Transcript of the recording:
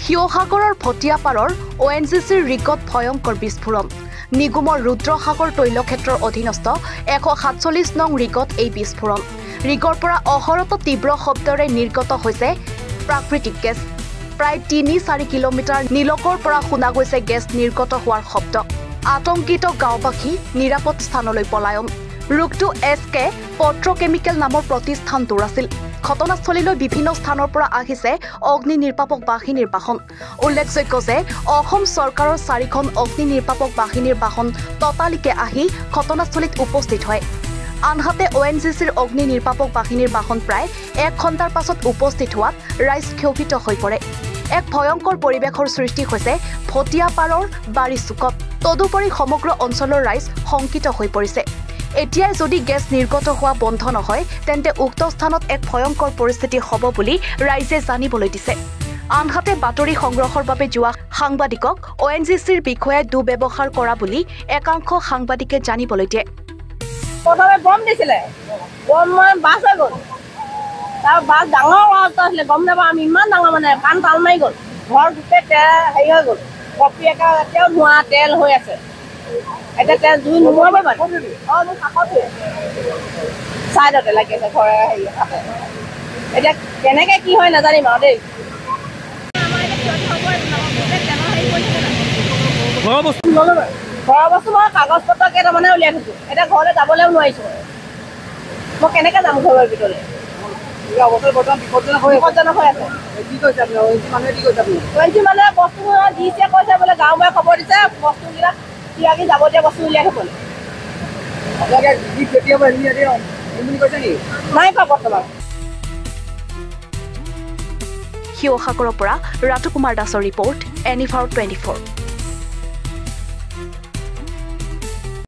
শিৱসাগৰৰ ভটিয়াপাৰৰ ONGCৰ ৰিকত ভয়ংকৰ বিস্ফোৰণ নিগমৰ ৰুদ্ৰসাগৰ তৈলক্ষেত্ৰৰ অধীনস্থ 147 নং ৰিকত এই বিস্ফোৰণ ৰিকৰ পৰা অহৰত তীব্ৰ শব্দৰে নিৰ্গত হৈছে প্ৰাকৃতিক গেছ প্ৰায় 3-4 কিলোমিটাৰ নিলকৰ পৰা শুনা গৈছে গেছ নিৰ্গত হোৱাৰ শব্দ আতংকিত গাঁওবাসী নিৰাপদ স্থানলৈ পলায়ন ৰুকটো SK পট্ৰকেমিকেল নামৰ প্ৰতিষ্ঠানটোৰ আছিল ঘটনাস্থলীলৈ বিভিন্ন স্থানৰ পৰা আহিছে অগ্নি নিৰ্বাপক বাহিনীৰ বাহন উল্লেখযোগ্য যে অসম চৰকাৰৰ 4খন অগ্নি নিৰ্বাপক বাহিনীৰ বাহন ততালিকে আহি ঘটনাস্থলীত উপস্থিত হয় আনহাতে ONGCৰ অগ্নি নিৰ্বাপক বাহিনীৰ বাহন প্ৰায় 1 ঘণ্টাৰ পাছত উপস্থিত হোৱাত ৰাইজ ক্ষোভিত হৈ পৰে এক ভয়ংকৰ পৰিৱেশৰ সৃষ্টি হৈছে ভটিয়াপাৰৰ বাৰিচুকত তদুপৰি সমগ্ৰ অঞ্চলৰ ৰাইজ শংকিত হৈ পৰিছে এতিয়াই যদি গেছ নিৰ্গত হোৱা বন্ধ নহয় তেন্তে উক্ত স্থানত এক ভয়ংকৰ পৰিস্থিতি হ'ব বুলি ৰাইজে জানিবলৈ দিছে আনহাতে বাতৰি সংগ্ৰহৰ বাবে যোৱা সাংবাদিকক ONGCৰ বিষয়ে দুৰ্ব্যৱহাৰ কৰা বুলি একাংশ সাংবাদিকে জানিবলৈ দিয়ে প্ৰথমে বম দিছিলে বম বাছ হৈ গ'ল তাৰ বাছ ডাঙৰ ৰাস্তা আছিলে গম নাপাওঁ আমি ইমান ডাঙৰ মানে কাণ তাল মাৰি গ'ল ঘৰ গোটেই হেৰি হৈ গ'ল কপি একা এতিয়াও ধোঁৱা তেল হৈ আছে এতিয়া তেল জুই নোমোৱাব মানে মোৰ কাষতে ছাইডতে লাগি আছে ঘৰে হেৰি এতিয়া কেনেকৈ কি হয় নাজানিম আৰু দেই ঘৰৰ বস্তু মই কাগজ পত্ৰ কেইটামানে উলিয়াই থৈছোঁ এতিয়া ঘৰলৈ যাবলৈও নোৱাৰিছোঁ মই কেনেকৈ যাম ঘৰৰ ভিতৰলৈ বিপদজনক হৈ আছে মানুহে বস্তু দিছে কৈছে বোলে গাঁওবুঢ়াই খবৰ দিছে বস্তুবিলাক কিবাকি যাবতীয় বস্তু উলিয়াই থ'বলৈ নাই কোৱা বৰ্তমান শিৱসাগৰৰ পৰা ৰাতুকুমাৰ দাসৰ ৰিপৰ্ট NE24